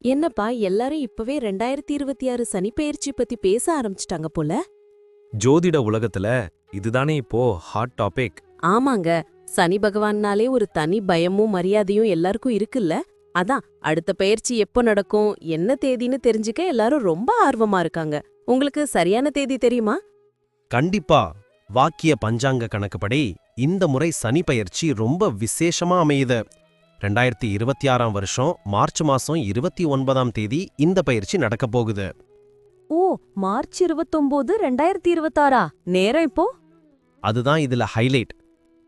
என்னப்பா எல்லாரும் இப்பவே 2026 சனிப்பெயர்ச்சி பத்தி பேச ஆரம்பிச்சிட்டாங்க போல. ஜோதிட உலகத்துல இதுதானே இப்போ ஹாட் டாபிக். ஆமாங்க, சனி பகவான்னாலே ஒரு தனி பயமும் மரியாதையும் எல்லாருக்கும் இருக்குல்ல. அதான் அடுத்த பெயர்ச்சி எப்போ நடக்கும், என்ன தேதின்னு தெரிஞ்சுக்க எல்லாரும் ரொம்ப ஆர்வமா இருக்காங்க. உங்களுக்கு சரியான தேதி தெரியுமா? கண்டிப்பா. வாக்கிய பஞ்சாங்க கணக்குப்படி இந்த முறை சனி பெயர்ச்சி ரொம்ப விசேஷமா அமையுது. 2026 வருஷம் மார்ச் மாசம் 29ஆம் தேதி இந்த பயிற்சி நடக்கப் போகுது. ஓ, மார்ச் 29, 2026. நேரம் இப்போ? அதுதான் இதுல ஹைலைட்.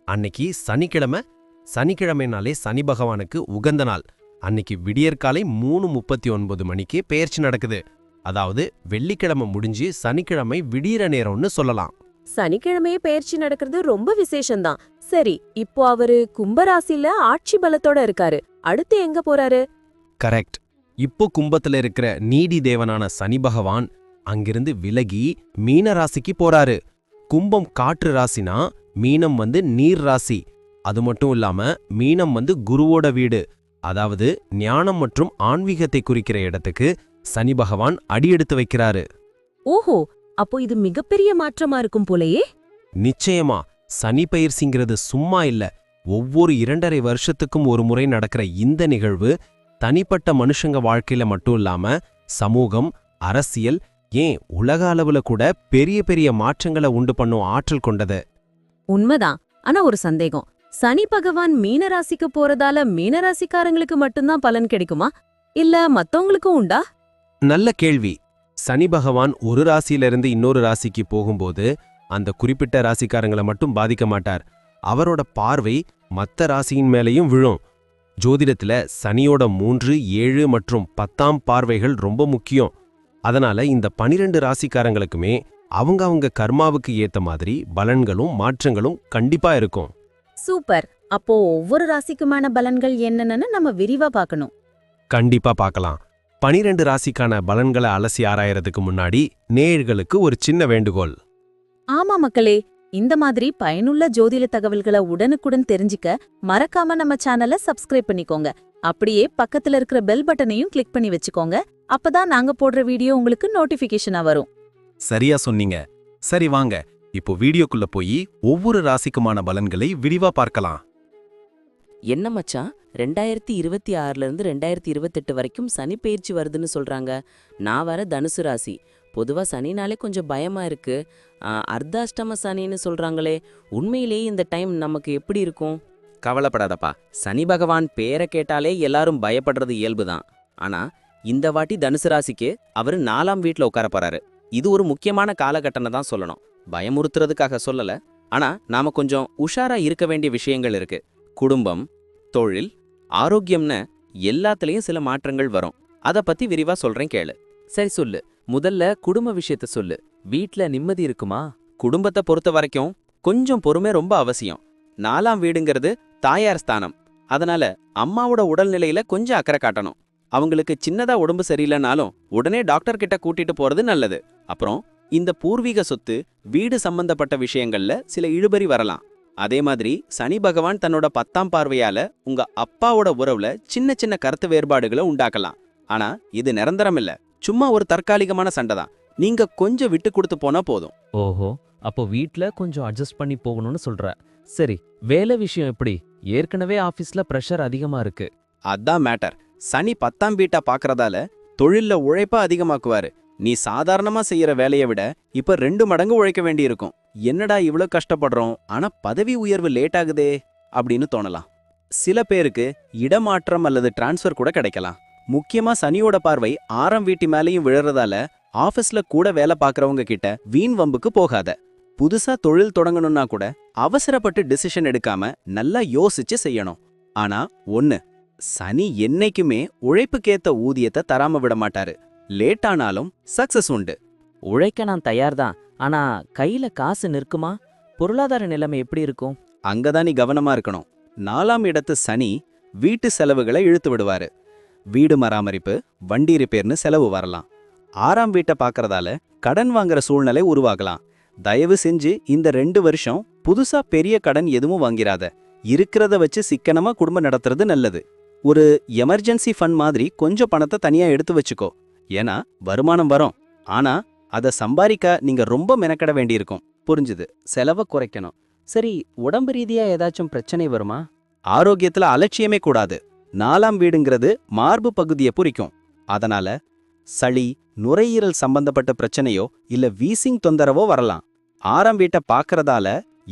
அன்னைக்கு சனிக்கிழமை. சனிக்கிழமைனாலே சனி பகவானுக்கு உகந்த நாள். அன்னைக்கு விடியற்காலை 3:39 மணிக்கு பெயர்ச்சி நடக்குது. அதாவது வெள்ளிக்கிழமை முடிஞ்சு சனிக்கிழமை விடியற நேரம்னு சொல்லலாம். சனிக்கிழமையே பெயர்ச்சி நடக்கிறது ரொம்ப விசேஷம்தான். சரி, இப்போ அவரு கும்பராசில ஆட்சி பலத்தோட இருக்காரு. அடுத்து எங்க போறாரு? கரெக்ட். இப்போ கும்பத்துல இருக்கிற நீதி தேவனான சனி பகவான் அங்கிருந்து விலகி மீன ராசிக்கு போறாரு. கும்பம் காற்று ராசினா மீனம் நீர் ராசி. அது மட்டும் இல்லாம மீனம் குருவோட வீடு. அதாவது ஞானம் மற்றும் ஆன்மீகத்தை குறிக்கிற இடத்துக்கு சனி பகவான் அடியெடுத்து வைக்கிறாரு. ஓஹோ, அப்போ இது மிகப்பெரிய மாற்றமா இருக்கும் போலயே. நிச்சயமா. சனி பெயர்ச்சிங்கிறது சும்மா இல்ல. ஒவ்வொரு 2.5 வருஷத்துக்கும் ஒரு முறை நடக்கிற இந்த நிகழ்வு தனிப்பட்ட மனுஷங்க வாழ்க்கையில மட்டும் இல்லாம சமூகம், அரசியல், ஏன் உலக அளவுல கூட பெரிய பெரிய மாற்றங்களை உண்டு பண்ணும் ஆற்றல் கொண்டது. உண்மைதான். ஆனா ஒரு சந்தேகம், சனி பகவான் மீனராசிக்கு போறதால மீனராசிக்காரங்களுக்கு மட்டும்தான் பலன் கிடைக்குமா, இல்ல மத்தவங்களுக்கும் உண்டா? நல்ல கேள்வி. சனி பகவான் ஒரு ராசியிலிருந்து இன்னொரு ராசிக்கு போகும்போது அந்த குறிப்பிட்ட ராசிக்காரங்களை மட்டும் பாதிக்க மாட்டார். அவரோட பார்வை மத்த ராசியின் மேலையும் விழும். ஜோதிடத்துல சனியோட 3, 7 மற்றும் 10ஆம் பார்வைகள் ரொம்ப முக்கியம். அதனால இந்த 12 ராசிக்காரங்களுக்குமே அவங்க கர்மாவுக்கு ஏத்த மாதிரி பலன்களும் மாற்றங்களும் கண்டிப்பா இருக்கும். சூப்பர். அப்போ ஒவ்வொரு ராசிக்குமான பலன்கள் என்னன்னு நம்ம விரிவா பார்க்கணும். கண்டிப்பா பார்க்கலாம். 12 ராசிக்கான பலன்களை அலசி ஆராயறதுக்கு முன்னாடி நேயர்களுக்கு ஒரு சின்ன வேண்டுகோள். ஆமா மக்களே, இந்த மாதிரி பயனுள்ள ஜோதிட தகவல்களை உடனுக்குடன் தெரிஞ்சுக்க மறக்காம நம்ம சேனலை சப்ஸ்கிரைப் பண்ணிக்கோங்க. அப்படியே பக்கத்துல இருக்கிற பெல் பட்டனையும் கிளிக் பண்ணி வச்சுக்கோங்க. அப்பதான் நாங்க போடுற வீடியோ உங்களுக்கு நோட்டிபிகேஷனா வரும். சரியா சொன்னீங்க. சரி வாங்க, இப்போ வீடியோக்குள்ள போய் ஒவ்வொரு ராசிக்குமான பலன்களை விரிவா பார்க்கலாம். என்ன மச்சான், 2026 இருந்து 2028 வரைக்கும் சனி பெயர்ச்சி வருதுன்னு சொல்றாங்க. நான் வர தனுசு ராசி. பொதுவா சனினாலே கொஞ்சம் பயமா இருக்கு. அர்த்தாஷ்டம சனின்னு சொல்றாங்களே, உண்மையிலேயே இந்த டைம் நமக்கு எப்படி இருக்கும்? கவலைப்படாதப்பா. சனி பகவான் பேரை கேட்டாலே எல்லாரும் பயப்படுறது இயல்புதான். ஆனா இந்த வாட்டி தனுசு ராசிக்கு அவரு 4ஆம் வீட்ல உட்கார போறாரு. இது ஒரு முக்கியமான காலகட்டம்னு தான் சொல்லணும். பயமுறுத்துறதுக்காக சொல்லல. ஆனா நாம கொஞ்சம் உஷாரா இருக்க வேண்டிய விஷயங்கள் இருக்கு. குடும்பம், தொழில், ஆரோக்கியம்னு எல்லாத்துலயும் சில மாற்றங்கள் வரும். அத பத்தி விரிவா சொல்றேன் கேளு. சரி சொல்லு. முதல்ல குடும்ப விஷயத்த சொல்லு. வீட்ல நிம்மதி இருக்குமா? குடும்பத்தை பொறுத்த வரைக்கும் கொஞ்சம் பொறுமை ரொம்ப அவசியம். 4ஆம் வீடுங்கிறது தாயார் ஸ்தானம். அதனால அம்மாவோட உடல்நிலையில கொஞ்சம் அக்கறை காட்டணும். அவங்களுக்கு சின்னதா உடம்பு சரியில்லைனாலும் உடனே டாக்டர் கிட்ட கூட்டிட்டு போறது நல்லது. அப்புறம் இந்த பூர்வீக சொத்து, வீடு சம்பந்தப்பட்ட விஷயங்கள்ல சில இழுபறி வரலாம். அதே மாதிரி சனி பகவான் தன்னோட 10ஆம் பார்வையால உங்க அப்பாவோட உறவுல சின்ன சின்ன கருத்து வேறுபாடுகளை உண்டாக்கலாம். ஆனா இது நிரந்தரம் இல்ல, சும்மா ஒரு தற்காலிகமான சண்டை தான். நீங்க கொஞ்சம் விட்டு கொடுத்து போனா போதும். ஓஹோ, அப்போ வீட்ல கொஞ்சம் அட்ஜஸ்ட் பண்ணி போகணும்னு சொல்ற. சரி, வேலை விஷயம் எப்படி? ஏற்கனவே ஆபீஸ்ல பிரஷர் அதிகமா இருக்கு. அதான் மேட்டர். சனி 10ஆம் வீட்டா பாக்குறதால தொழில்ல உழைப்பா அதிகமாக்குவாரு. நீ சாதாரணமா செய்யற வேலையை விட இப்ப 2 மடங்கு உழைக்க வேண்டி இருக்கும். என்னடா இவ்வளவு கஷ்டப்படுறோம், ஆனா பதவி உயர்வு லேட் ஆகுதே அப்படின்னு தோணலாம். சில பேருக்கு இடமாற்றம் அல்லது டிரான்ஸ்ஃபர் கூட கிடைக்கலாம். முக்கியமா சனியோட பார்வை 6ஆம் வீட்டு மேலேயும் விழறதால ஆபீஸ்ல கூட வேலை பார்க்கறவங்க கிட்ட வீண் வம்புக்கு போகாத. புதுசா தொழில் தொடங்கணும்னா கூட அவசரப்பட்டு டிசிஷன் எடுக்காம நல்லா யோசிச்சு செய்யணும். ஆனா ஒண்ணு, சனி என்னைக்குமே உழைப்புக்கேத்த ஊதியத்தை தராம விட மாட்டாரு. லேட் ஆனாலும் சக்சஸ் உண்டு. உழைக்க நான் தயார்தான். ஆனா கையில காசு நிற்குமா? பொருளாதார நிலைமை எப்படி இருக்கும்? அங்கதான் நீ கவனமா இருக்கணும். 4ஆம் இடத்து சனி வீட்டு செலவுகளை இழுத்து விடுவாரு. வீடு மராமரிப்பு, வண்டி ரிப்பேர்னு செலவு வரலாம். 6ஆம் வீட்டை பார்க்கறதால கடன் வாங்குற சூழ்நிலை உருவாகலாம். தயவு செஞ்சு இந்த 2 வருஷம் புதுசா பெரிய கடன் எதுவும் வாங்கிறாத. இருக்கிறத வச்சு சிக்கனமா குடும்பம் நடத்துறது நல்லது. ஒரு எமர்ஜென்சி ஃபண்ட் மாதிரி கொஞ்சம் பணத்தை தனியா எடுத்து வச்சுக்கோ. ஏன்னா வருமானம் வரும், ஆனா அதை சம்பாதிக்க நீங்க ரொம்ப மெனக்கட வேண்டியிருக்கும். புரிஞ்சுது? செலவை குறைக்கணும். சரி, உடம்பு ரீதியா ஏதாச்சும் பிரச்சனை வருமா? ஆரோக்கியத்துல அலட்சியமே கூடாது. 4ஆம் வீடுங்கிறது மார்பு பகுதியை குறிக்கும். அதனால சளி, நுரையீரல் சம்பந்தப்பட்ட பிரச்சனையோ இல்ல வீசிங் தொந்தரவோ வரலாம். 6ஆம் வீட்டை பார்க்கறதால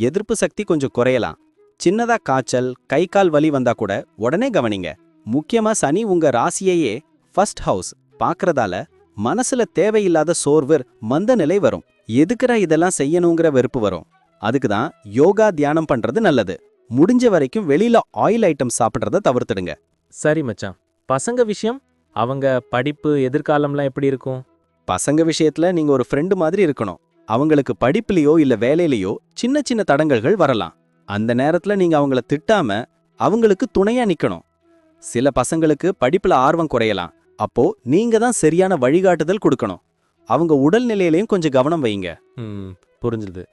எதிர்ப்பு சக்தி கொஞ்சம் குறையலாம். சின்னதா காய்ச்சல், கை கால் வலி வந்தா கூட உடனே கவனிங்க. முக்கியமா சனி உங்க ராசியையே ஃபர்ஸ்ட் ஹவுஸ் பார்க்கறதால மனசுல தேவையில்லாத சோர்வு, மந்த நிலை வரும். எதுக்குறா இதெல்லாம் செய்யணுங்கிற வெறுப்பு வரும். அதுக்கு தான் யோகா, தியானம் பண்றது நல்லது. முடிஞ்ச வரைக்கும் வெளியில ஆயில் ஐட்டம் சாப்பிட்றத தவிர்த்துடுங்க. சரி மச்சான். பசங்க விஷயம், அவங்க படிப்பு எதிர்காலம்லாம் எப்படி இருக்கும்? பசங்க விஷயத்துல நீங்க ஒரு ஃப்ரெண்டு மாதிரி இருக்கணும். அவங்களுக்கு படிப்புலயோ இல்ல வேலையிலயோ சின்ன சின்ன தடங்கல்கள் வரலாம். அந்த நேரத்துல நீங்க அவங்கள திட்டாம அவங்களுக்கு துணையா நிக்கணும். சில பசங்களுக்கு படிப்புல ஆர்வம் குறையலாம். அப்போ நீங்க தான் சரியான வழிகாட்டுதல் கொடுக்கணும். அவங்க உடல்நிலையிலையும் கொஞ்சம் கவனம் வைங்க. புரிஞ்சுது.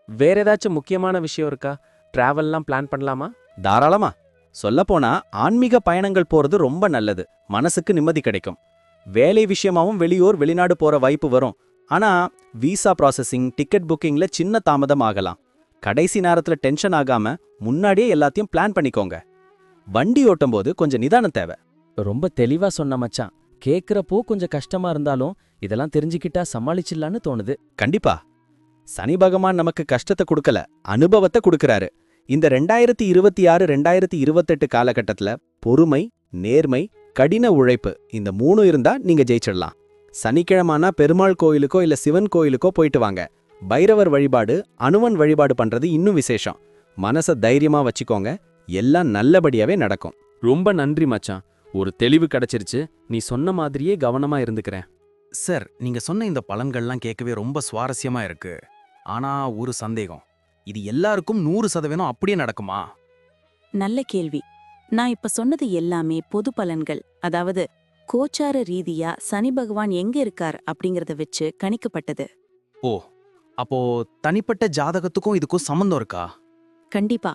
வேற ஏதாச்சும் முக்கியமான விஷயம் இருக்கா? டிராவல்லாம் பிளான் பண்ணலாமா? தாராளமா. சொல்லப்போனா ஆன்மீக பயணங்கள் போறது ரொம்ப நல்லது. மனசுக்கு நிம்மதி கிடைக்கும். வேலை விஷயமாவும் வெளியூர், வெளிநாடு போற வாய்ப்பு வரும். ஆனா விசா ப்ராசஸிங், டிக்கெட் புக்கிங்ல சின்ன தாமதம் ஆகலாம். கடைசி நேரத்துல டென்ஷன் ஆகாம முன்னாடியே எல்லாத்தையும் பிளான் பண்ணிக்கோங்க. வண்டி ஓட்டும் போது கொஞ்சம் நிதானம் தேவை. ரொம்ப தெளிவா சொன்ன மச்சான். கேக்குறப்போ கொஞ்சம் கஷ்டமா இருந்தாலும் இதெல்லாம் தெரிஞ்சுக்கிட்டா சமாளிச்சிடலான்னு தோணுது. கண்டிப்பா. சனி பகவான் நமக்கு கஷ்டத்தை கொடுக்கல, அனுபவத்தை கொடுக்கறாரு. இந்த 2026 2028 காலகட்டத்துல பொறுமை, நேர்மை, கடின உழைப்பு இந்த 3 இருந்தா நீங்க ஜெயிச்சிடலாம். சனிக்கிழமானா பெருமாள் கோயிலுக்கோ இல்ல சிவன் கோயிலுக்கோ போயிட்டு வாங்க. பைரவர் வழிபாடு, அனுமன் வழிபாடு பண்றது இன்னும் விசேஷம். மனச தைரியமா வச்சுக்கோங்க, எல்லாம் நல்லபடியாவே நடக்கும். ரொம்ப நன்றி மச்சான். ஒரு தெளிவு கிடைச்சிருச்சு. நீ சொன்ன மாதிரியே கவனமா இருந்துக்கிறேன். சார், நீங்க சொன்ன இந்த பலன்கள்லாம் கேட்கவே ரொம்ப சுவாரஸ்யமா இருக்கு. ஆனா ஒரு சந்தேகம், இது எல்லாருக்கும் 100% அப்படியே நடக்குமா? நல்ல கேள்வி. நான் இப்ப சொன்னது எல்லாமே பொது பலன்கள். அதாவது கோச்சார ரீதியா சனி பகவான் எங்க இருக்கார் அப்படிங்கறத வச்சு கணிக்கப்பட்டது. ஓ, அப்போ தனிப்பட்ட ஜாதகத்துக்கும் இதுக்கும் சம்பந்தம் இருக்கா? கண்டிப்பா.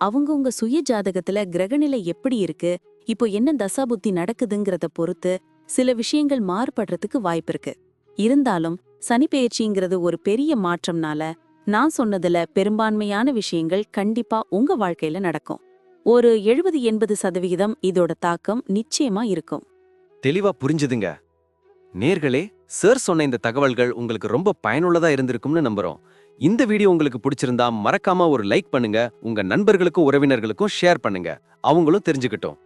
அவங்கவங்க சுய ஜாதகத்துல கிரகநிலை எப்படி இருக்கு, இப்போ என்ன தசாபுத்தி நடக்குதுங்கிறத பொறுத்து சில விஷயங்கள் மாறுபடுறதுக்கு வாய்ப்பு இருக்கு. இருந்தாலும் சனி பெயர்ச்சிங்கிறது ஒரு பெரிய மாற்றம்னால நான் சொன்னதுல பெரும்பான்மையான விஷயங்கள் கண்டிப்பா உங்க வாழ்க்கையில நடக்கும். ஒரு 70-80% இதோட தாக்கம் நிச்சயமா இருக்கும். தெளிவா புரிஞ்சுதுங்க. நேர்களே, சார் சொன்ன இந்த தகவல்கள் உங்களுக்கு ரொம்ப பயனுள்ளதா இருந்திருக்கும்னு நம்புறோம். இந்த வீடியோ உங்களுக்கு பிடிச்சிருந்தா மறக்காம ஒரு லைக் பண்ணுங்க. உங்க நண்பர்களுக்கும் உறவினர்களுக்கும் ஷேர் பண்ணுங்க. அவங்களும் தெரிஞ்சுக்கிட்டோம்.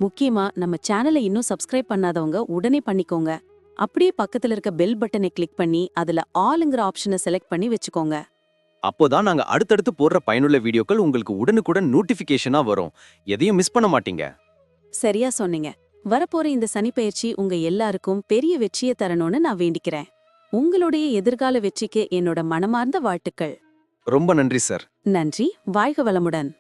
முக்கியமா நம்ம சேனலை இன்னும் சப்ஸ்கிரைப் பண்ணாதவங்க உடனே பண்ணிக்கோங்க. அப்படியே பக்கத்துல இருக்க பெல் பட்டனை கிளிக் பண்ணி அதுல ஆல்ங்கிற ஆப்ஷனை செலக்ட் பண்ணி வச்சுக்கோங்க. அப்போதான் நாங்க அடுத்தடுத்து போடுற பயனுள்ள வீடியோக்கள் உங்களுக்கு உடனுக்குடன் நோட்டிபிகேஷனா வரும். எதையும் மிஸ் பண்ண மாட்டீங்க. சரியா சொன்னீங்க. வரப்போற இந்த சனிப்பெயர்ச்சி உங்க எல்லாருக்கும் பெரிய வெற்றியை தரணும்னு நான் வேண்டிக்கிறேன். உங்களுடைய எதிர்கால வெற்றிக்கு என்னோட மனமார்ந்த வாழ்த்துக்கள். ரொம்ப நன்றி சார். நன்றி. வாழ்க வளமுடன்.